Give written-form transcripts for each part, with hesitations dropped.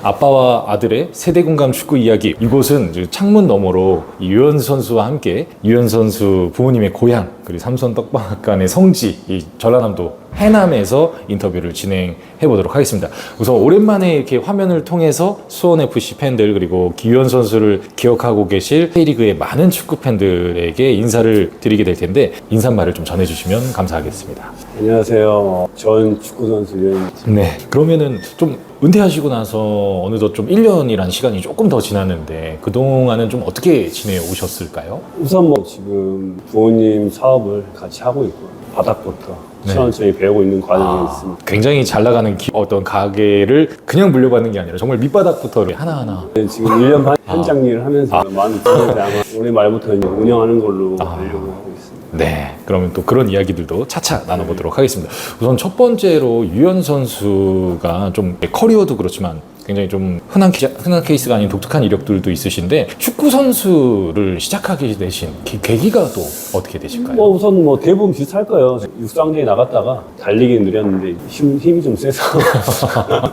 아빠와 아들의 세대 공감 축구 이야기. 이곳은 이제 창문 너머로 유현 선수와 함께 유현 선수 부모님의 고향 그리고 삼선 떡방학관의 성지 이 전라남도 해남에서 인터뷰를 진행해 보도록 하겠습니다. 우선 오랜만에 이렇게 화면을 통해서 수원FC 팬들 그리고 기현 선수를 기억하고 계실 K리그의 많은 축구 팬들에게 인사를 드리게 될 텐데 인사말을 좀 전해주시면 감사하겠습니다. 안녕하세요. 전 축구선수 유현입니다. 네, 그러면은 좀 은퇴하시고 나서 어느덧 좀 1년이란 시간이 조금 더 지났는데 그동안은 좀 어떻게 지내오셨을까요? 우선 뭐 지금 부모님 사업을 같이 하고 있고 바닥부터 네. 천천히 배우고 있는 과정이 있습니다. 굉장히 잘 나가는 어떤 가게를 그냥 물려받는 게 아니라 정말 밑바닥부터 하나하나. 네, 지금 1년 반 현장 일을 하면서 많은 분들한테 아마 올해 말부터 이제 운영하는 걸로 하려고 하고 있습니다. 네, 그러면 또 그런 이야기들도 차차 나눠보도록 하겠습니다. 우선 첫 번째로 유현 선수가 좀 커리어도 그렇지만 굉장히 좀 흔한 케이스가 아닌 독특한 이력들도 있으신데 축구 선수를 시작하게 되신 계기가 또 어떻게 되실까요? 뭐 우선 뭐 대부분 비슷할 거예요. 육상대에 나갔다가 달리기는 느렸는데 힘이 좀 세서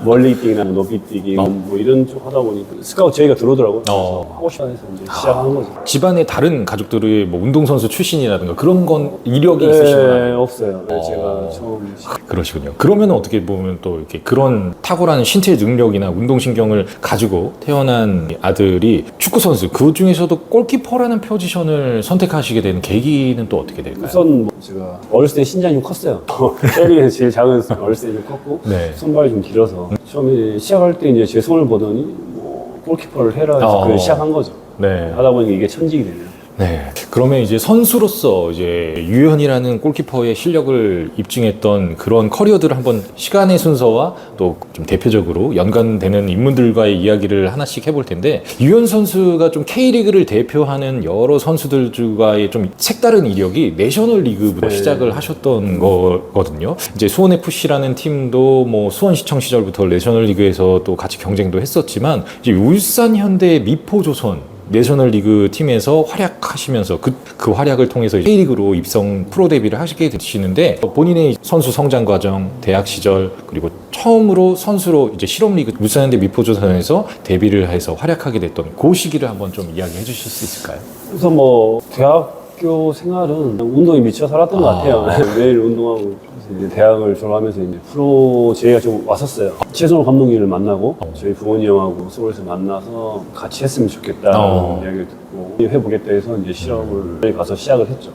멀리 뛰기나 높이 뛰기 뭐 이런 쪽 하다 보니까 스카우트 저희가 들어오더라고요. 그래서 하고 싶어 해서 이제 시작하는 거죠. 집안에 다른 가족들이 뭐 운동선수 출신이라든가 그런 건 이력이 네, 있으신가요? 없어요. 네, 제가 처음 그러시군요. 그러면 어떻게 보면 또 이렇게 그런 탁월한 신체 능력이나 운동신경을 가지고 태어난 아들이 축구선수, 그 중에서도 골키퍼라는 포지션을 선택하시게 된 계기는 또 어떻게 될까요? 우선 뭐 제가 어렸을 때 신장이 좀 컸어요. K리그에서 제일 작은 어렸을 때 좀 컸고 네. 손발이 좀 길어서 처음에 시작할 때 이제 제 손을 보더니 뭐 골키퍼를 해라 해서 그걸 시작한 거죠. 네. 하다 보니까 이게 천직이 되네요. 네. 그러면 이제 선수로서 이제 유현이라는 골키퍼의 실력을 입증했던 그런 커리어들을 한번 시간의 순서와 또 좀 대표적으로 연관되는 인물들과의 이야기를 하나씩 해볼 텐데 유현 선수가 좀 K리그를 대표하는 여러 선수들과의 좀 색다른 이력이 내셔널리그부터 네. 시작을 하셨던 거거든요. 이제 수원FC라는 팀도 뭐 수원시청 시절부터 내셔널리그에서 또 같이 경쟁도 했었지만 이제 울산현대 미포조선 내셔널리그 팀에서 활약하시면서 그 활약을 통해서 K리그로 입성 프로 데뷔를 하시게 되시는데 본인의 선수 성장 과정, 대학 시절 그리고 처음으로 선수로 이제 실업리그 울산현대 미포조선에서 데뷔를 해서 활약하게 됐던 그 시기를 한번 좀 이야기해 주실 수 있을까요? 우선 뭐 대학교 생활은 운동에 미쳐 살았던 것 같아요. 매일 운동하고 이제 대학을 졸업하면서 이제 프로 저희가 좀 왔었어요. 최선호 감독님을 만나고 저희 부모님하고 서울에서 만나서 같이 했으면 좋겠다는 이야기를 듣고 해보겠다 해서 이제 실업을 가서 시작을 했죠.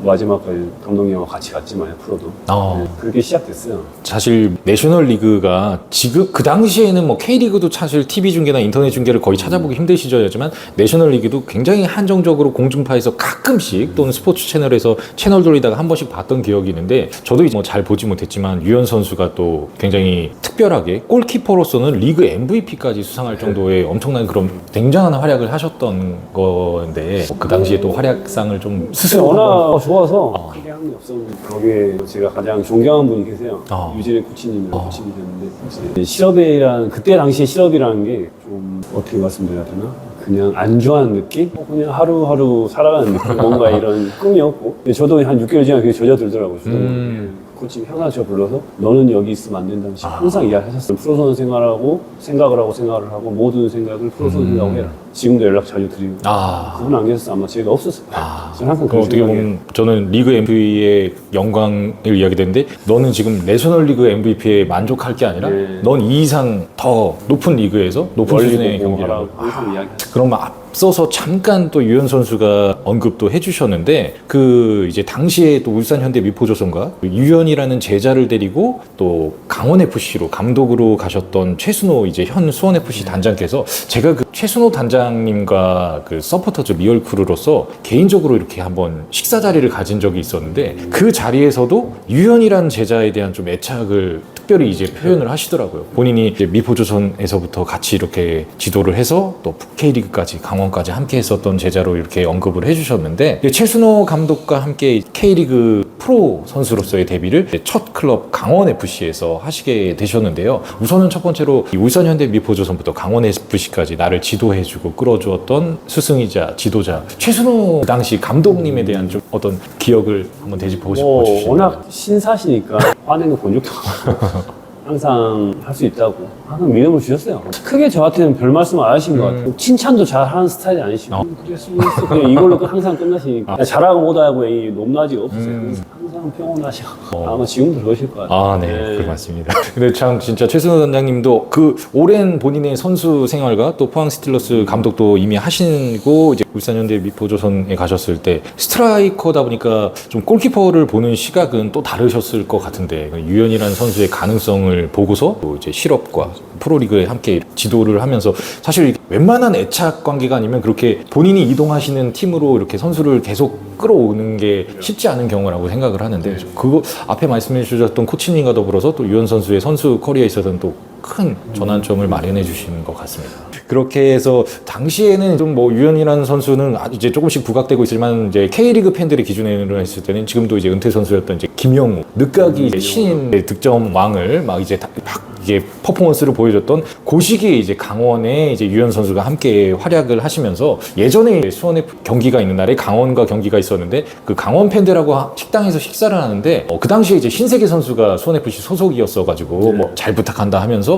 마지막까지 감독님하고 같이 갔지만 프로도 네, 그렇게 시작됐어요. 사실 내셔널리그가 지금 그 당시에는 뭐 K리그도 사실 TV 중계나 인터넷 중계를 거의 찾아보기 힘든 시절이었지만 내셔널리그도 굉장히 한정적으로 공중파에서 가끔씩 또는 스포츠 채널에서 채널 돌리다가 한 번씩 봤던 기억이 있는데 저도 뭐 잘 보지 못했지만 유현 선수가 또 굉장히 특별하게 골키퍼로서는 리그 MVP까지 수상할 정도의 엄청난 그런 굉장한 활약을 하셨던 건데 그 당시에 또 활약상을 좀 스스로 워낙 좋아서 크게 한 게 없었는데 거기에 제가 가장 존경하는 분이 계세요. 유진의 코치님이라고 코치님이셨는데 실업이란 그때 당시에 실업이라는 게 좀 어떻게 말씀드려야 되나? 그냥 안주하는 느낌? 그냥 하루하루 살아가는 느낌? 뭔가 이런 꿈이었고 근데 저도 한 6개월 지나면 그게 젖어들더라고요. 저도 코치님 항상 저 불러서 너는 여기 있으면 안 된다는 식으로 항상 이야기하셨어요. 프로선수 생각을 하고 모든 생각을 프로선수 생각하고 해라. 지금도 연락 자주 드리고 그분 안 계셨으면 아마 제가 없었을 거예요. 저는 항상 그럼 어떻게 보면 저는 리그 MVP의 영광을 이야기되는데 너는 지금 내셔널리그 MVP에 만족할 게 아니라 넌 이 이상 더 높은 리그에서 높은 수준의 경기를 하고 그럼 앞서서 잠깐 또 유현 선수가 언급도 해주셨는데 그 이제 당시에 또 울산현대 미포조선과 유현이라는 제자를 데리고 또 강원FC로 감독으로 가셨던 최순호 이제 현 수원FC 단장께서 제가 그 최순호 단장님과 그 서포터즈 리얼크루로서 개인적으로 이렇게 한번 식사 자리를 가진 적이 있었는데 그 자리에서도 유현이라는 제자에 대한 좀 애착을 특별히 이제 표현을 하시더라고요. 본인이 이제 미포조선에서부터 같이 이렇게 지도를 해서 또 K리그까지 강원까지 함께 했었던 제자로 이렇게 언급을 해주셨는데 최순호 감독과 함께 K리그 프로 선수로서의 데뷔를 첫 클럽 강원FC에서 하시게 되셨는데요. 우선은 첫 번째로 울산현대 미포조선부터 강원FC까지 나를 지도해주고 끌어주었던 스승이자 지도자 최순호 당시 감독님에 대한 좀 어떤 기억을 한번 되짚어 주시죠. 워낙 신사시니까 화내는 본 적도 항상 할 수 있다고 항상 믿음을 주셨어요. 크게 저한테는 별 말씀 안 하신 것 같아요. 칭찬도 잘 하는 스타일이 아니시고 그랬으면 그냥 이걸로 그냥 항상 끝나시니까 잘하고 못하고 이 높낮이가 없으세요. 항상 평온하시고 아마 지금도 그러실 것 같아요. 아, 네, 그 맞습니다. 근데 참 진짜 최승호 단장님도 그 오랜 본인의 선수 생활과 또 포항 스틸러스 감독도 이미 하시고 이제 울산현대 미포조선에 가셨을 때 스트라이커다 보니까 좀 골키퍼를 보는 시각은 또 다르셨을 것 같은데 유현이라는 선수의 가능성을 보고서 또 이제 실업과 프로리그에 함께 지도를 하면서 사실 웬만한 애착 관계가 아니면 그렇게 본인이 이동하시는 팀으로 이렇게 선수를 계속 끌어오는 게 쉽지 않은 경우라고 생각을 하는데 그거 앞에 말씀해 주셨던 코치님과 더불어서 또 유현 선수의 선수 커리어에 있어서는 또 큰 전환점을 마련해 주시는 것 같습니다. 그렇게 해서 당시에는 좀 뭐 유현이라는 선수는 이제 조금씩 부각되고 있지만 이제 K리그 팬들의 기준으로 했을 때는 지금도 이제 은퇴 선수였던 이제 김영우, 늦가기 이제 신인 득점 왕을 막 이제 이게 퍼포먼스를 보여줬던 그 시기에 이제 강원에 이제 유현 선수가 함께 활약을 하시면서 예전에 수원에 경기가 있는 날에 강원과 경기가 있었는데 그 강원 팬들하고 식당에서 식사를 하는데 그 당시에 이제 신세계 선수가 수원 FC 소속이었어가지고 뭐 잘 부탁한다 하면서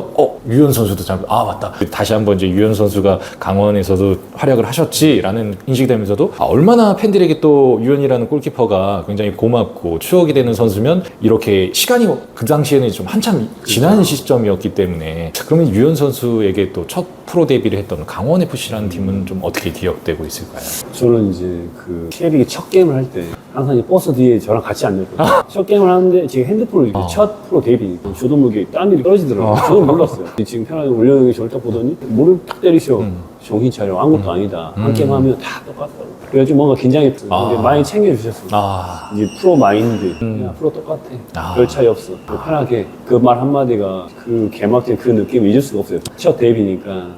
유현 선수도 맞다 다시 한번 이제 유현 선수가 강원에서도 활약을 하셨지라는 인식이 되면서도 얼마나 팬들에게 또 유현이라는 골키퍼가 굉장히 고맙고 추억이 되는 선수면 이렇게 시간이 그 당시에는 좀 한참 지난 시점이었기 때문에 그러면 유현 선수에게 또 첫 프로 데뷔를 했던 강원 FC라는 팀은 좀 어떻게 기억되고 있을까요? 저는 이제 그 K리그 첫 게임을 할 때 항상 버스 뒤에 저랑 같이 앉았거든요. 첫 게임을 하는데 지금 핸드폰을 첫 프로 데뷔 저도 모르게 땀이 떨어지더라고요. 저는 몰랐어요. 지금 편하게 올려놓은 게 저를 딱 보더니 물을 탁 때리셔. 정신 차려. 아무것도 아니다. 한 게임 하면 다 똑같다고. 그래가지고 뭔가 긴장했어요. 근데 많이 챙겨주셨어요. 이제 프로 마인드. 그냥 프로 똑같아. 별 차이 없어. 편하게. 그 말 한마디가 그 개막전 그 느낌 잊을 수가 없어요. 첫 데뷔니까.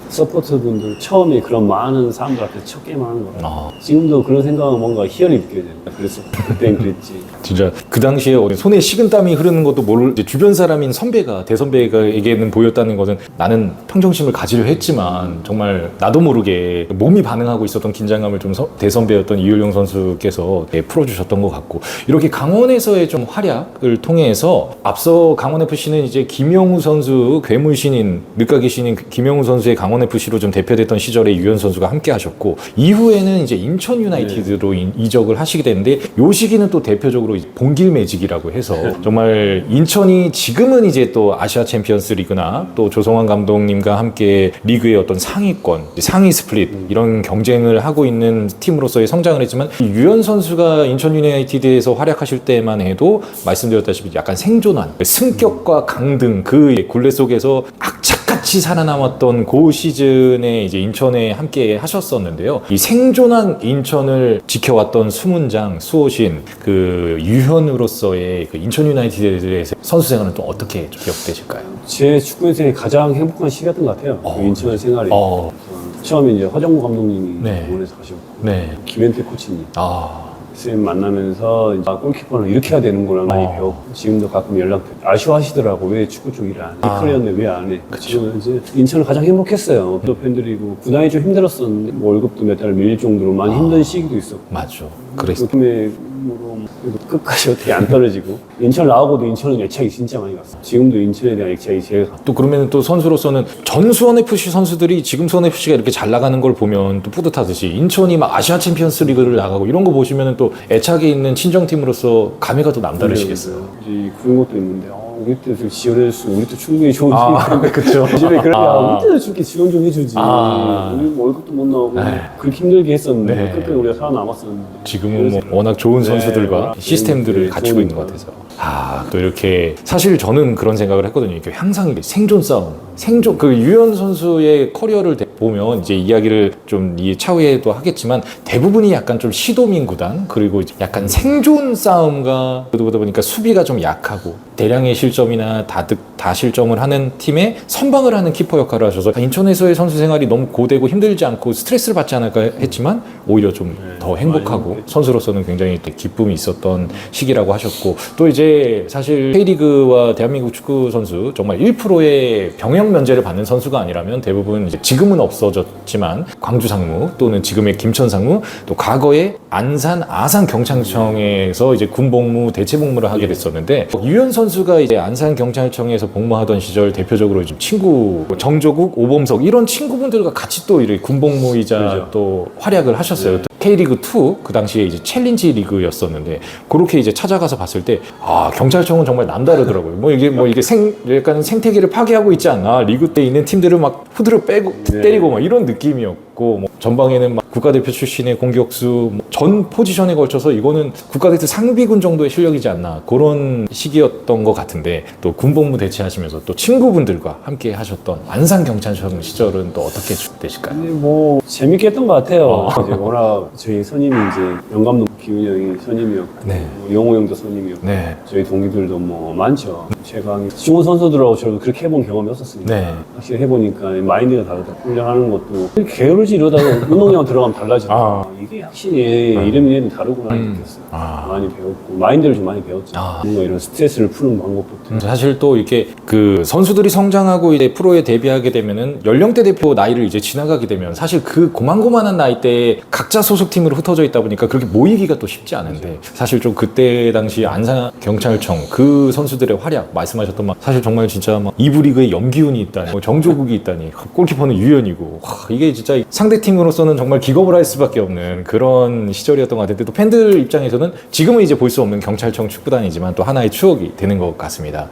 서포터분들 처음에 그런 많은 사람들 앞에서 첫 게임 하는 거라 지금도 그런 생각은 뭔가 희열이 느껴져요. 그래서 그땐 그랬지. 진짜 그 당시에 손에 식은땀이 흐르는 것도 모를 이제 주변 사람인 선배가 대선배에게는 보였다는 것은 나는 평정심을 가지려 했지만 정말 나도 모르게 몸이 반응하고 있었던 긴장감을 좀 대선배였던 이율용 선수께서 풀어주셨던 것 같고 이렇게 강원에서의 좀 활약을 통해서 앞서 강원 FC는 이제 김영우 선수 괴물 신인 늦가기 신인 김영우 선수의 강원 FC로 좀 대표됐던 시절에 유현 선수가 함께 하셨고 이후에는 이제 인천 유나이티드로 이적을 하시게 됐는데 요 시기는 또 대표적으로 봉길 매직이라고 해서 정말 인천이 지금은 이제 또 아시아 챔피언스 리그나 또 조성환 감독님과 함께 리그의 어떤 상위권, 상위 스플릿 이런 경쟁을 하고 있는 팀으로서의 성장을 했지만 유현 선수가 인천 유나이티드에서 활약하실 때만 해도 말씀드렸다시피 약간 생존한 승격과 강등 그 굴레 속에서 악착같이 살아남았던 그 시즌에 이제 인천에 함께 하셨었는데요. 이 생존한 인천을 지켜왔던 수문장, 수호신, 그 유현으로서의 그 인천 유나이티드에서 선수 생활은 또 어떻게 기억되실까요? 제 축구 인생에 가장 행복한 시기였던 것 같아요. 그 인천 생활이. 처음에 이제 허정무 감독님이 원에서 가셨고, 김현태 코치님. 쌤 만나면서 골키퍼는 이렇게 해야 되는구나 많이 배웠고 지금도 가끔 연락돼 아쉬워하시더라고. 왜 축구 쪽 일 안 해? 커리어인데 왜 안 해? 지금 이제 인천은 가장 행복했어요. 또 팬들이고 구단이 좀 힘들었었는데 뭐 월급도 몇 달 밀릴 정도로 많이 힘든 시기도 있었고 맞죠. 그랬어. 그래도 끝까지 어떻게 안 떨어지고 인천 나오고도 인천은 애착이 진짜 많이 갔어. 지금도 인천에 대한 애착이 제일 또 그러면 또 선수로서는 전 수원 FC 선수들이 지금 수원 FC가 이렇게 잘 나가는 걸 보면 또 뿌듯하듯이 인천이 막 아시아 챔피언스 리그를 나가고 이런 거 보시면 또 애착이 있는 친정팀으로서 감회가 또 남다르시겠어요. 그런 것도 있는데 우리 때도 지원해줬으면 우리 때 충분히 좋은 그렇죠. 요즘에 그래 우리 때도 저렇게 지원 좀 해주지. 우리 뭐 월급도 못 나오고 그렇게 힘들게 했었는데 끝까지 우리가 살아남았었는데 지금은 뭐 워낙 좋은 선수들과 시스템들을 갖추고 있는 것 같아서 또 이렇게 사실 저는 그런 생각을 했거든요. 이렇게 항상 생존 싸움, 그 유현 선수의 커리어를 보면 이제 이야기를 좀 차후에도 하겠지만 대부분이 약간 좀 시도민 구단 그리고 약간 생존 싸움과 그러다 보니까 수비가 좀 약하고 대량의 실점이나 다실점을 하는 팀에 선방을 하는 키퍼 역할을 하셔서 인천에서의 선수 생활이 너무 고되고 힘들지 않고 스트레스를 받지 않을까 했지만 오히려 좀 더 행복하고 선수로서는 굉장히 기쁨이 있었던 시기라고 하셨고 또 이제 사실 K리그와 대한민국 축구 선수 정말 1%의 병역 면제를 받는 선수가 아니라면 대부분 이제 지금은 없어졌지만 광주 상무 또는 지금의 김천 상무 또 과거에 안산 아산 경찰청에서 이제 군복무 대체복무를 하게 됐었는데 유현 선수 선수가 이제 안산경찰청에서 복무하던 시절 대표적으로 좀 친구, 뭐 정조국, 오범석 이런 친구분들과 같이 또 이렇게 군복무이자 그렇죠. 또 활약을 하셨어요. 네. K리그2 그 당시에 이제 챌린지 리그였었는데 그렇게 이제 찾아가서 봤을 때 경찰청은 정말 남다르더라고요. 뭐 이게 약간 생태계를 파괴하고 있지 않나, 리그 때 있는 팀들을 막 후드를 빼고 네. 때리고 막 이런 느낌이었고, 뭐 전방에는 막 국가대표 출신의 공격수 전 포지션에 걸쳐서 이거는 국가대표 상비군 정도의 실력이지 않나, 그런 시기였던 것 같은데, 또 군복무 대체하시면서 또 친구분들과 함께 하셨던 안산경찰청 시절은 또 어떻게 되실까요? 근데 뭐 재밌게 했던 것 같아요. 이제 워낙 저희 선임이 이제 영감독 기훈이 형이 선임이었고, 네. 뭐 영호 형도 선임이었고, 네. 저희 동기들도 뭐 많죠. 제가 중원 선수들하고 저도 그렇게 해본 경험이 없었으니까 네. 확실히 해보니까 마인드가 다르다. 훈련하는 것도 게으르지 이러다가 운동장 들어가면 달라지고 이게 확실히 이름 이름이 다르구나 느꼈어요. 많이 배웠고 마인드를 좀 많이 배웠죠. 뭔가 이런 스트레스를 푸는 방법부터. 사실 또 이렇게 그 선수들이 성장하고 이제 프로에 데뷔하게 되면은 연령대 대표 나이를 이제 지나가게 되면 사실 그 고만고만한 나이대에 각자 소속팀으로 흩어져 있다 보니까 그렇게 모이기가 또 쉽지 않은데, 사실 좀 그때 당시 안산경찰청 그 선수들의 활약 말씀하셨던 막 사실 정말 진짜 막 2부 리그에 염기훈이 있다니, 뭐 정조국이 있다니, 골키퍼는 유현이고, 이게 진짜 상대 팀으로서는 정말 기겁을 할 수밖에 없는 그런 시절이었던 것 같은데, 또 팬들 입장에서는 지금은 이제 볼 수 없는 경찰청 축구단이지만 또 하나의 추억이 되는 것 같습니다.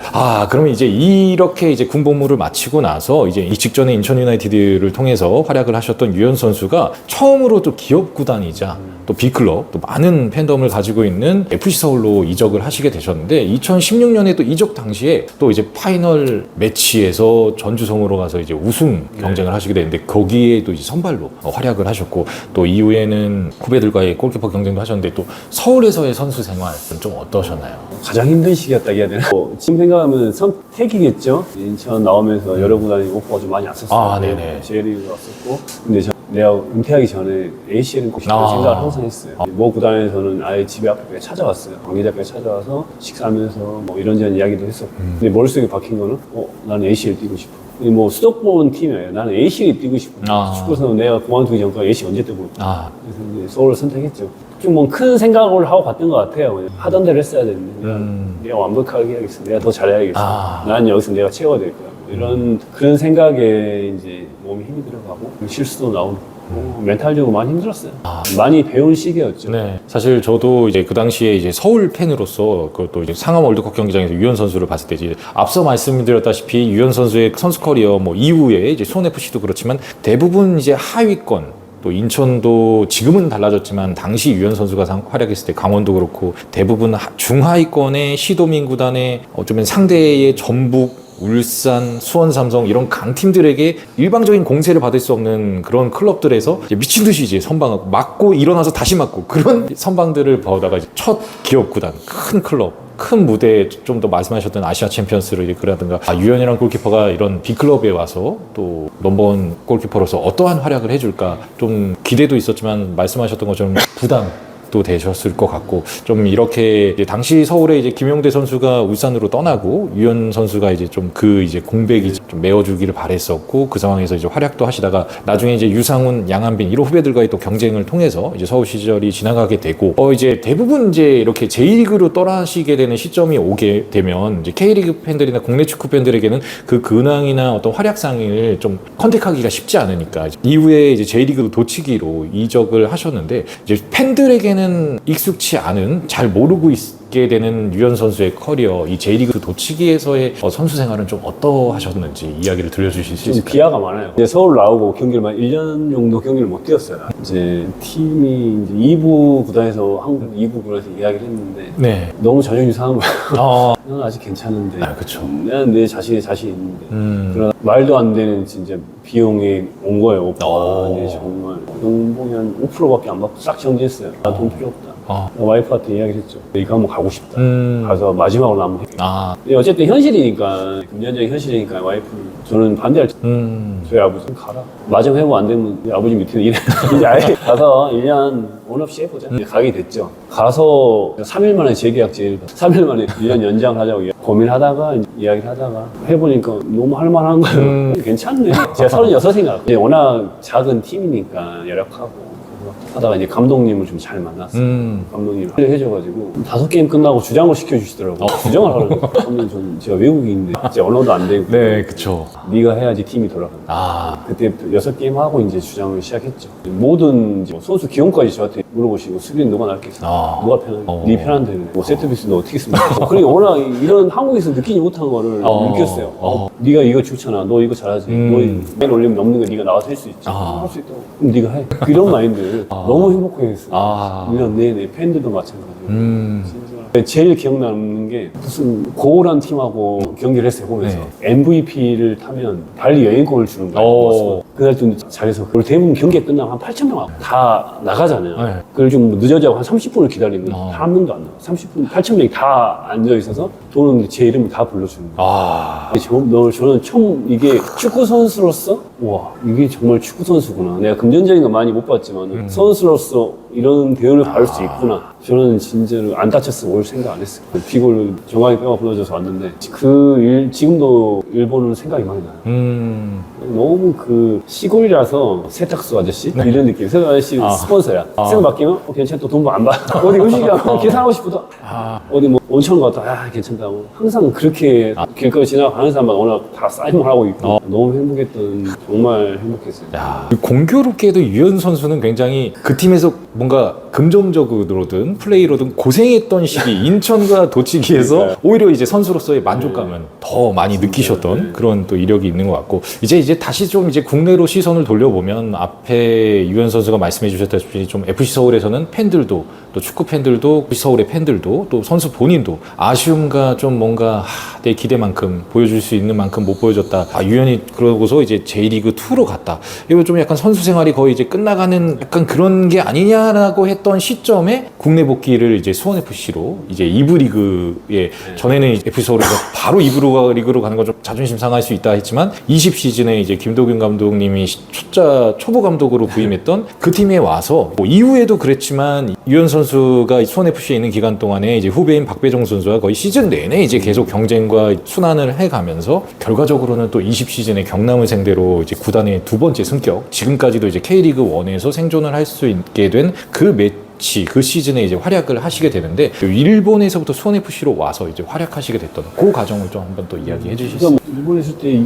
그러면 이제 이렇게 이제 군복무를 마치고 나서 이제 이 직전에 인천 유나이티드를 통해서 활약을 하셨던 유현 선수가 처음으로 또 기업 구단이자 또 B클럽, 또 많은 팬덤을 가지고 있는 FC 서울로 이적을 하시게 되셨는데, 2016년에 또 이적 당시에 또 이제 파이널 매치에서 전주성으로 가서 이제 우승 경쟁을 하시게 되는데, 거기에 또 이제 선발로 활약을 하셨고, 또 이후에는 후배들과의 골키퍼 경쟁도 하셨는데, 또 서울에서의 선수 생활은 좀 어떠셨나요? 가장 힘든 시기였다 해야 되나? 지금 생각하면 선택이겠죠. 인천 나오면서 여러 구단이 오퍼가 좀 많이 왔었어요. 네네. J리그 왔었고, 근데 내가 은퇴하기 전에 ACL은 꼭 싶은 생각을 항상 했어요. 모 구단에서는 아예 집에 앞에 찾아왔어요. 관계자까지 찾아와서 식사하면서 뭐 이런저런 이야기도 했었고, 근데 머릿속에 박힌 거는 나는 ACL 뛰고 싶어. 뭐 수도권 팀이에요. 나는 ACL 뛰고 싶어. 축구에서는 내가 그만두기 전까지 ACL 언제 뛰고 있고. 그래서 이제 서울을 선택했죠. 좀 뭐 큰 생각을 하고 갔던 것 같아요. 그냥 하던 대로 했어야 되는데 내가 완벽하게 해야겠어. 내가 더 잘해야겠어. 난 여기서 내가 채워야 될 거야. 이런 그런 생각에 이제 몸이 힘이 들어가고 실수도 나오고 멘탈적으로 많이 힘들었어요. 많이 배운 시기였죠. 네. 사실 저도 이제 그 당시에 이제 서울 팬으로서 그것도 이제 상암 월드컵 경기장에서 유현 선수를 봤을 때, 이제 앞서 말씀드렸다시피 유현 선수의 선수 커리어 뭐 이후에 이제 수원FC도 그렇지만 대부분 이제 하위권, 또 인천도 지금은 달라졌지만 당시 유현 선수가 활약했을 때 강원도 그렇고 대부분 중하위권의 시도민 구단의 어쩌면 상대의 전북, 울산, 수원, 삼성 이런 강팀들에게 일방적인 공세를 받을 수 없는 그런 클럽들에서 이제 미친 듯이 이제 선방하고 맞고 일어나서 다시 맞고 그런 선방들을 보다가 이제 첫 기업 구단, 큰 클럽, 큰 무대에 좀 더 말씀하셨던 아시아 챔피언스를 그라든가 유현이라는 골키퍼가 이런 B클럽에 와서 또 넘버원 골키퍼로서 어떠한 활약을 해줄까 좀 기대도 있었지만 말씀하셨던 것처럼 부담도 되셨을 것 같고, 좀 이렇게 이제 당시 서울에 이제 김용대 선수가 울산으로 떠나고 유현 선수가 이제 좀 그 이제 공백이 좀 메워주기를 바랬었고, 그 상황에서 이제 활약도 하시다가 나중에 이제 유상훈, 양한빈 이런 후배들과의 또 경쟁을 통해서 이제 서울 시절이 지나가게 되고, 이제 대부분 이제 이렇게 J리그로 떠나시게 되는 시점이 오게 되면 이제 K리그 팬들이나 국내 축구 팬들에게는 그 근황이나 어떤 활약상을 좀 컨택하기가 쉽지 않으니까 이후에 이제 J리그로 도치기로 이적을 하셨는데, 이제 팬들에게는 익숙치 않은, 잘 모르고 있게 되는 유현 선수의 커리어, 이 J리그 도치기에서의 선수 생활은 좀 어떠하셨는지 이야기를 들려주실 수 있을까요? 비하가 많아요. 이제 서울 나오고 경기를 1년 정도 경기를 못 뛰었어요. 이제 팀이 이제 2부 구단에서 한국 2부 구단에서 이야기를 했는데 너무 전형이 이상한 거예요. 난 아직 괜찮은데. 그쵸. 난 내 자신이 자신 있는데. 그러나 말도 안 되는 진짜 비용이 온 거예요. 오빠. 네, 정말 연봉이 한 5%밖에 안 받고 싹 정지했어요. 나 돈 필요 없다. 와이프한테 이야기를 했죠. 이거 한번 가고 싶다. 가서 마지막으로 한번 해. 어쨌든 현실이니까, 금전적인 현실이니까 와이프는 저는 반대할 저희 아버지는 가라. 마지막 해보 안 되면 아버지 밑에는 일해. 이제 아예 가서 1년 원 없이 해보자. 이제 가게 됐죠. 가서 3일 만에 재계약 3일 만에 1년 연장을 하자고 고민하다가 이제 이야기를 하다가 해보니까 너무 할만한 거예요. 괜찮네. 제가 36인가. 워낙 작은 팀이니까 열악하고. 하다가 이제 감독님을 좀 잘 만났어요. 감독님이 해줘가지고 5게임 끝나고 주장을 시켜주시더라고요. 주장을 하라고. 감독님 저는 제가 외국인인데 제 언어도 안 되고 네, 그쵸. 네가 해야지 팀이 돌아간다. 그때 6게임 하고 이제 주장을 시작했죠. 모든 이제 선수 기용까지 저한테 물어보시고 수비는 누가 낫겠어? 누가 편한데? 네 편한 대로 뭐 세트피스 너 어떻게 씁니까? 그러니까 워낙 이런 한국에서 느끼지 못한 거를 느꼈어요. 네가 이거 좋잖아. 너 이거 잘하지. 너 맨 올리면 넘는 거 네가 나와서 할 수 있지. 할 수 있다고. 그럼 네가 해. 이런 마인드 너무 행복해했어요. 1년 내내 팬들도 마찬가지고. 제일 기억 남는 게 무슨 고울한 팀하고 경기를 했어요. 보면서 MVP를 타면 발리 여행권을 주는 거예요. 그날 좀 잘해서 그걸 대부분 경기가 끝나면 한 8,000명 다 나가잖아요. 그걸 좀 늦어지고 한 30분을 기다리면 한 명도 안 나와. 30분 8,000명이 다 앉아 있어서 돈은 제 이름을 다 불러주는 거예요. 저는 처음 이게 축구 선수로서 와 이게 정말 축구 선수구나. 내가 금전적인 거 많이 못 봤지만 선수로서 이런 대우를 받을 수 있구나. 저는 진짜로 안 다쳤으면 올 생각 안 했어요. 피골 정확히 뼈가 부러져서 왔는데 지금도 일본은 생각이 많이 나요. 너무 그 시골이라서 세탁소 아저씨 이런 느낌. 세탁소 아저씨 스폰서야. 생각 바뀌면 괜찮다. 또 돈 안 받아. 어디 음식이야 계산하고 싶다. 어디 뭐 온천 갔다 괜찮다고. 항상 그렇게 길거리 지나가는 사람마다 워낙 다 사인을 하고 있고 너무 행복했던 정말 행복했어요. 공교롭게도 유현 선수는 굉장히 그 팀에서 뭔가 금전적으로든 플레이로든 고생했던 시기 인천과 도치기에서 오히려 이제 선수로서의 만족감은 더 많이 느끼셨던 그런 또 이력이 있는 것 같고 이제 다시 좀 이제 국내로 시선을 돌려보면 앞에 유현 선수가 말씀해 주셨다시피 좀 FC 서울에서는 팬들도 또 축구 팬들도 FC 서울의 팬들도 또 선수 본인도 아쉬움과 좀 뭔가 내 기대만큼 보여줄 수 있는 만큼 못 보여줬다. 유현이 그러고서 이제 J리그 2로 갔다. 이거 좀 약간 선수 생활이 거의 이제 끝나가는 약간 그런 게 아니냐라고 했던 시점에 국내 복귀를 이제 수원 FC로 이제 2부 리그에 전에는 FC 서울에서 바로 2부 리그로 가는 건 좀 자존심 상할 수 있다 했지만 20 시즌에 이제 김도균 감독님이 초보 감독으로 부임했던 그 팀에 와서 뭐 이후에도 그랬지만 유현 선수가 수원 FC에 있는 기간 동안에 이제 후배인 박배정 선수와 거의 시즌 내내 이제 계속 경쟁과 순환을 해가면서 결과적으로는 또 20 시즌에 경남을 상대로 이제 구단의 2번째 승격, 지금까지도 이제 K리그 1에서 생존을 할 수 있게 된 그 매치, 그 시즌에 이제 활약을 하시게 되는데 일본에서부터 수원 FC로 와서 이제 활약하시게 됐던 그 과정을 좀 한번 또 이야기해 주실 수 있어요? 일본에 있을 때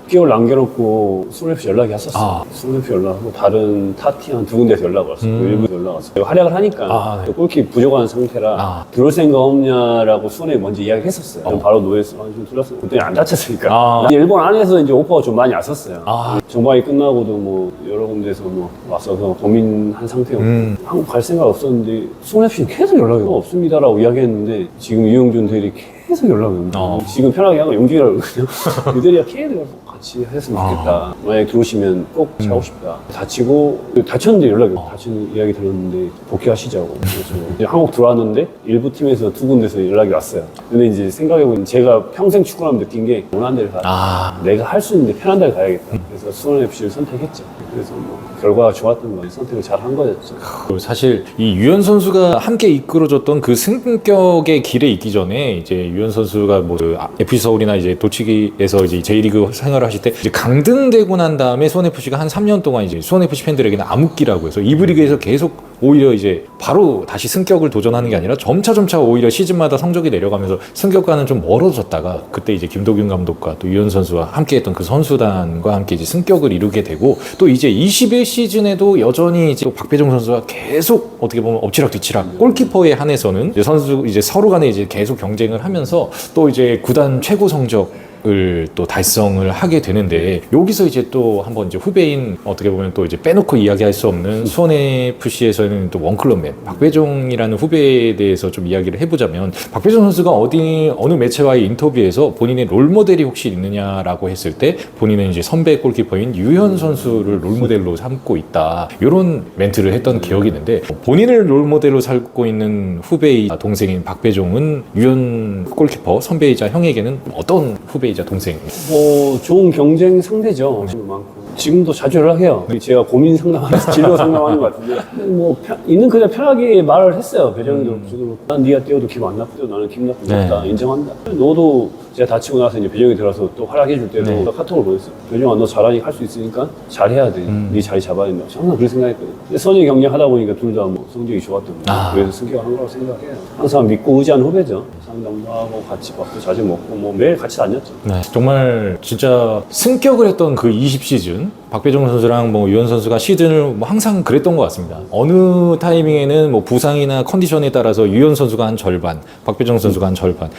6개월 남겨놓고 수원 FC 연락이 왔었어요. 수원 FC 연락하고 다른 타티 한 2군데에서 연락 왔어요. 일본에서 연락 왔어요. 활약을 하니까 또 골키 부족한 상태라 들어올 생각 없냐라고 수원에 먼저 이야기를 했었어요. 그럼 바로 노예서 좀 들었어요. 그때 안 다쳤으니까. 일본 안에서 이제 오퍼가 좀 많이 왔었어요. 정방이 끝나고도 뭐 여러 군데서 뭐 와서 고민한 상태였고 한국 갈 생각 없었는데 수원 FC는 계속 연락이 없습니다라고 이야기했는데 지금 이용준 대리 계속 연락이 옵니다. 지금 편하게 하고 용준이라고 그러거든요. 그 대리가 계속 같이 했으면 좋겠다. 만약에 들어오시면 꼭 하고 싶다. 다쳤는데 연락이 다치는 이야기 들었는데 복귀하시자고. 그래서 이제 한국 들어왔는데 일부 팀에서 2군데서 연락이 왔어요. 근데 이제 생각해보면 제가 평생 축구를 하면 느낀 게 원하는 데를 가. 내가 할 수 있는데 편한 데를 가야겠다. 그래서 수원 FC를 선택했죠. 그래서 뭐 결과가 좋았던 거예요. 선택을 잘 한 거였죠. 사실 이 유현 선수가 함께 이끌어줬던 그 승격의 길에 있기 전에 이제 유현 선수가 뭐 그 FC 서울이나 이제 도치기에서 이제 J리그 생활을 하실 때 이제 강등되고 난 다음에 수원 FC가 한 3년 동안 이제 수원 FC 팬들에게는 암흑기라고 해서 2부 리그에서 계속 오히려 이제 바로 다시 승격을 도전하는 게 아니라 점차 오히려 시즌마다 성적이 내려가면서 승격과는 좀 멀어졌다가 그때 이제 김도균 감독과 또 유현 선수와 함께했던 그 선수단과 함께 이제 승격을 이루게 되고 또 이제 21 시즌에도 여전히 이제 또 박배정 선수가 계속 어떻게 보면 엎치락뒤치락 골키퍼에 한해서는 이제 선수 이제 서로 간에 이제 계속 경쟁을 하면서 또 이제 구단 최고 성적을 또 달성을 하게 되는데 여기서 이제 또 한번 이제 후배인 어떻게 보면 또 이제 빼놓고 이야기할 수 없는 수원 FC에서는 또 원클럽맨 박배종이라는 후배에 대해서 좀 이야기를 해보자면 박배종 선수가 어느 매체와의 인터뷰에서 본인의 롤모델이 혹시 있느냐라고 했을 때 본인은 이제 선배 골키퍼인 유현 선수를 롤모델로 삼고 있다 이런 멘트를 했던 기억이 있는데 본인을 롤모델로 삼고 있는 후배의 동생인 박배종은 유현 골키퍼 선배이자 형에게는 어떤 후배이자 동생입니다? 뭐 좋은 경쟁 상대죠. 많고 지금도 자주 연락해요. 제가 고민 상담하면서 진로 상담하는 것 같은데 뭐 있는 그냥 편하게 말을 했어요. 배정도 주로 난 네가 뛰어도 기분 안 나쁘고 나는 기분 나쁘고 좋다. 인정한다. 너도 제가 다치고 나서 이제 배정이 들어서 또 활약해 줄 때도 카톡을 보냈어요. 배정아 너 잘하니까 할 수 있으니까 잘해야 돼. 네 자리 잡아야 된다. 항상 그렇게 생각했거든요. 근데 선의 경쟁하다 보니까 둘 다 뭐 성적이 좋았던 거예요. 그래서 승격한 거라고 생각해요. 항상 믿고 의지하는 후배죠. 상담도 하고 같이 밥도 자주 먹고 뭐 매일 같이 다녔죠. 네, 정말 진짜 승격을 했던 그 20시즌 박배정 선수랑 뭐 유현 선수가 시즌을 뭐 항상 그랬던 것 같습니다. 어느 타이밍에는 뭐 부상이나 컨디션에 따라서 유현 선수가 한 절반, 박배정 선수가 한 절반.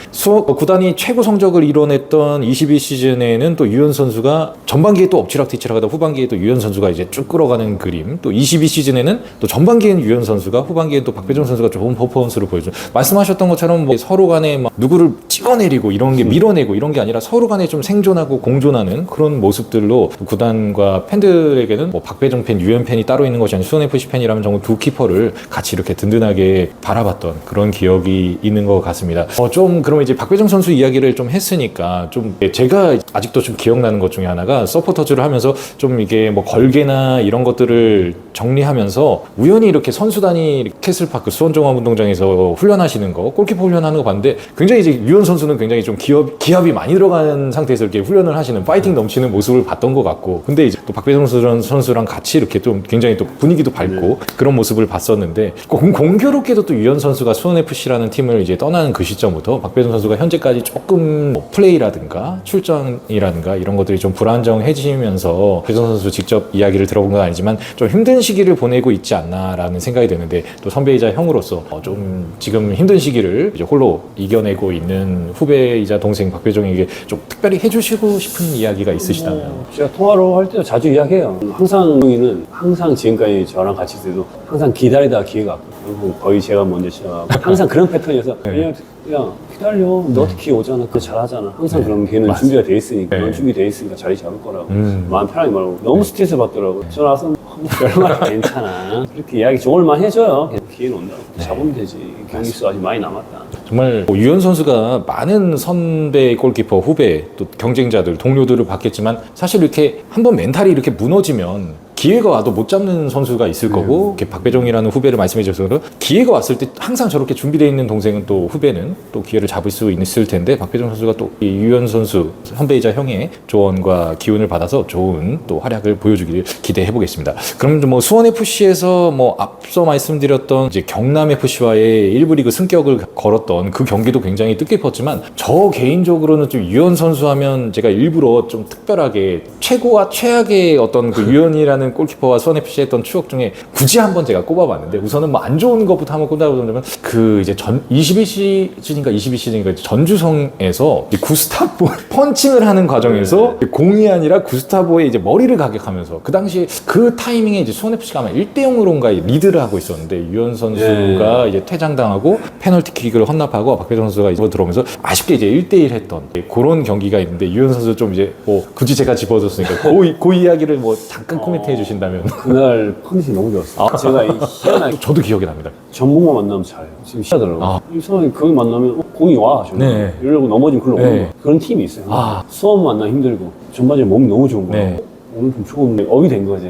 구단이 최고 성적을 이뤄냈던 22시즌에는 또 유현 선수가 전반기에 또 엎치락뒤치락하다 후반기에 또 유현 선수가 이제 쭉 끌어가는 그림. 또 22시즌에는 또 전반기에는 유현 선수가 후반기에 또 박배정 선수가 좋은 퍼포먼스를 보여줘. 말씀하셨던 것처럼 뭐 서로 간에 막 누구를 찍어내리고 이런 게 밀어내고 이런 게 아니라 서로 간에 좀 생존하고 공존하는 그런 모습들로 구단과 팬들에게는 뭐 박배정 팬, 유현 팬이 따로 있는 것이 아니라 수원FC 팬이라면 정말 두 키퍼를 같이 이렇게 든든하게 바라봤던 그런 기억이 있는 것 같습니다. 좀 그러면 이제 박배정 선수 이야기를 좀 했으니까 좀 제가 아직도 좀 기억나는 것 중에 하나가 서포터즈를 하면서 좀 이게 뭐 걸개나 이런 것들을 정리하면서 우연히 이렇게 선수단이 캐슬파크 수원종합운동장에서 훈련하시는 거, 골키퍼 훈련하는 거 봤는데 굉장히 이제 유현 선수는 굉장히 좀 기합이 많이 들어간 상태에서 이렇게 훈련을 하시는 파이팅 넘치는 모습을 봤던 것 같고 근데 이제 또 박배정 선수랑 같이 이렇게 좀 굉장히 또 분위기도 밝고 그런 모습을 봤었는데 공교롭게도 또 유현 선수가 수원FC라는 팀을 이제 떠나는 그 시점부터 박배정 선수가 현재까지 조금 뭐 플레이라든가 출전이라든가 이런 것들이 좀 불안정해지면서 박배정 선수 직접 이야기를 들어본 건 아니지만 좀 힘든 시기를 보내고 있지 않나라는 생각이 드는데 또 선배이자 형으로서 좀 지금 힘든 시기를 이제 홀로 이겨내고 있는 후배이자 동생 박배정에게 좀 특별히 해주시고 싶은 이야기가 있으시다면 제가 통화로 할 때도 자주 이야기해요. 항상 형이는 항상 지금까지 저랑 같이 있을 때도 항상 기다리다가 기회가 왔고 거의 제가 먼저 시작하고 항상 그런 패턴이어서 그냥 야 기다려 너 기회 오잖아 그거 잘하잖아 항상 그런 기회는 준비가 돼 있으니까 넌 준비돼 있으니까 자리 잡을 거라고 마음 편하게 말하고 너무 스트레스 받더라고 전화 와서 별말 괜찮아 그렇게 이야기 좋을 만 해줘요 그냥 기회는 온다고 잡으면 되지 경기 수 아직 많이 남았다. 정말 유현 선수가 많은 선배 골키퍼 후배 또 경쟁자들 동료들을 봤겠지만 사실 이렇게 한번 멘탈이 이렇게 무너지면 기회가 와도 못 잡는 선수가 있을 거고 이렇게 박배정이라는 후배를 말씀해 주셔서 기회가 왔을 때 항상 저렇게 준비되어 있는 동생은 또 후배는 또 기회를 잡을 수 있을 텐데 박배정 선수가 또 이 유현 선수 선배이자 형의 조언과 기운을 받아서 좋은 또 활약을 보여주기를 기대해 보겠습니다. 그럼 뭐 수원FC에서 뭐 앞서 말씀드렸던 이제 경남FC와의 1부 리그 승격을 걸었던 그 경기도 굉장히 뜻깊었지만 저 개인적으로는 좀 유현 선수 하면 제가 일부러 좀 특별하게 최고와 최악의 어떤 그 유현이라는 골키퍼와 수원FC 했던 추억 중에 굳이 한번 제가 꼽아봤는데 우선은 뭐 안 좋은 것부터 한번 꼽아보자면 그 이제 22시즌인가 전주성에서 구스타보 펀칭을 하는 과정에서 공이 아니라 구스타보의 이제 머리를 가격하면서 그 당시에 그 타이밍에 이제 수원FC가 아마 1대0으로인가 리드를 하고 있었는데 유현 선수가 이제 퇴장당하고 페널티킥을 헌납하고 박배정 선수가 이제 들어오면서 아쉽게 이제 1대1 했던 그런 경기가 있는데 유현 선수 좀 이제 뭐 굳이 제가 짚어줬으니까 그 이야기를 뭐 잠깐 코멘트 해주신다면 그날 컨디션이 너무 좋았어요. 제가 희한하게 저도 기억이 납니다. 전북만 만나면 잘해요. 지금 희하더라고요. 이 사람이 거기 만나면 공이 와. 이러고 넘어지면 글로 오는 거야. 그런 팀이 있어요. 수원 만나면 힘들고 전반적으로 몸이 너무 좋은 거예요. 오늘 좀 좋은데 업이 된 거지.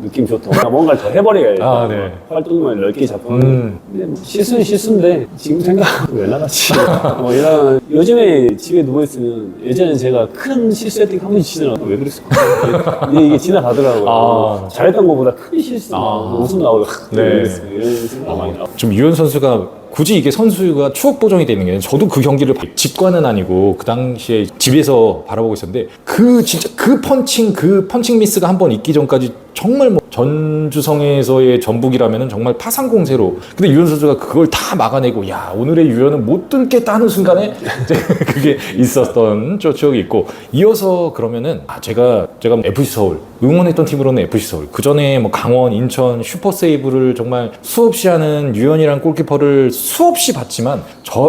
느낌 좋다. 뭔가를 더 해버려야겠다. 활동만 넓게 잡고. 근데 뭐 실수는 실수인데 지금 생각하면 왜 나갔지? 뭐 이런 요즘에 집에 누워 있으면 예전에 제가 큰 실수했던 한 번씩 지나가고 왜 그랬을까? 근데 이게 지나가더라고요. 잘했던 것보다 큰 실수, 웃음 나오고 왜 그랬을까? 이런 생각 많이 나고. 좀 유현 선수가 굳이 이게 선수가 추억 보정이 되는 게 저도 그 경기를 직관은 아니고 그 당시에 집에서 바라보고 있었는데 그 진짜 그 펀칭 미스가 한 번 있기 전까지 정말 뭐 전주성에서의 전북이라면은 정말 파상 공세로 근데 유현 선수가 그걸 다 막아내고 야 오늘의 유현은 못 뚫겠다 하는 순간에 이제 그게 있었던 추억이 있고 이어서 그러면은 제가 FC 서울 응원했던 팀으로는 FC 서울 그 전에 뭐 강원 인천 슈퍼세이브를 정말 수없이 하는 유현이란 골키퍼를 수없이 봤지만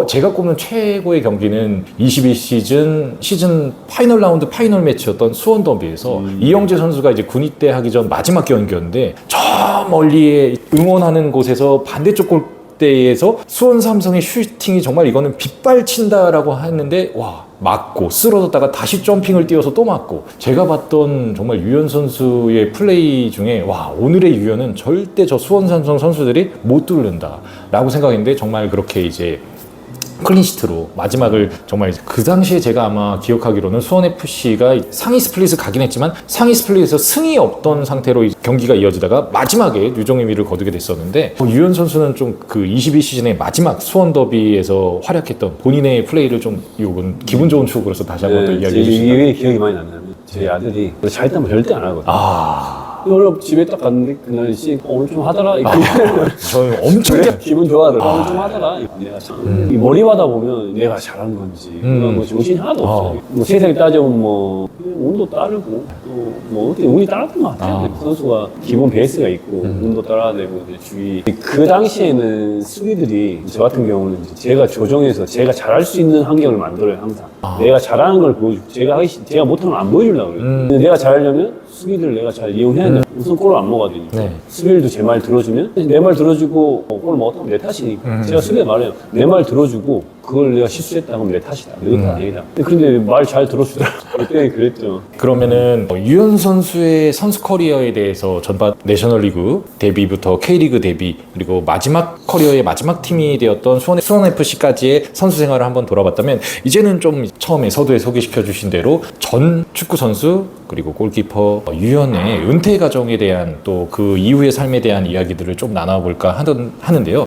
제가 꼽는 최고의 경기는 21시즌 시즌 파이널 라운드 파이널 매치였던 수원 더비에서 이영재 선수가 이제 군입 대 하기 전 마지막 경기였는데 저 멀리에 응원하는 곳에서 반대쪽 골대에서 수원 삼성의 슈팅이 정말 이거는 빗발친다라고 했는데 와 맞고 쓰러졌다가 다시 점핑을 뛰어서 또 맞고 제가 봤던 정말 유현 선수의 플레이 중에 와 오늘의 유현은 절대 저 수원 삼성 선수들이 못 뚫는다 라고 생각했는데 정말 그렇게 이제 클린시트로 마지막을 정말 그 당시에 제가 아마 기억하기로는 수원FC가 상위 스플릿을 가긴 했지만 상위 스플릿에서 승이 없던 상태로 경기가 이어지다가 마지막에 유종의 미를 거두게 됐었는데 유현 선수는 좀 그 22시즌의 마지막 수원 더비에서 활약했던 본인의 플레이를 좀 이건 기분 좋은 추억으로서 다시 한번 또 이야기해 주시죠. 왜 기억이 많이 나냐면 제 아들이 잘 때면 절대 안 하거든요. 아 오늘 집에 딱 갔는데 그날 씨 오늘 좀 하더라. 저는 엄청 그래? 기분 좋아하더라. 오늘 좀 하더라. 내가 참 이 머리마다 보면 내가 잘하는 건지 뭐 정신이 하나도 없어요. 뭐 세상에 따져보면 뭐 운도 따르고 또 뭐 어떻게 운이 따랐던 것 같아요. 선수가 기본 베이스가 있고 운도 따라야 되고 이제 주위 그 당시에는 수비들이 저 같은 경우는 이제 제가 조정해서 제가 잘할 수 있는 환경을 만들어요 항상. 내가 잘하는 걸 보여주고 제가 못하는 걸 안 보여주려고 그래요. 근데 내가 잘하려면 수비들을 내가 잘 이용해야 돼. 우선 골을 안 먹어야 되니까. 네. 수비들도 제 말 들어주면 내 말 들어주고 골을 먹었다면 내 탓이니까. 제가 수비에 말해요. 내 말 들어주고 그걸 내가 실수했다 그러면 내 탓이다. 내 탓 아니다. 근데 말 잘 들어주더라. 그때 그랬죠. 그러면은 유현 선수의 선수 커리어에 대해서 전반 내셔널리그 데뷔부터 K리그 데뷔 그리고 마지막 커리어의 마지막 팀이 되었던 수원FC까지의 선수 생활을 한번 돌아봤다면 이제는 좀 처음에 서두에 소개시켜 주신 대로 전 축구 선수 그리고 골키퍼 유현의 은퇴 과정에 대한 또 그 이후의 삶에 대한 이야기들을 좀 나눠볼까 하는데요.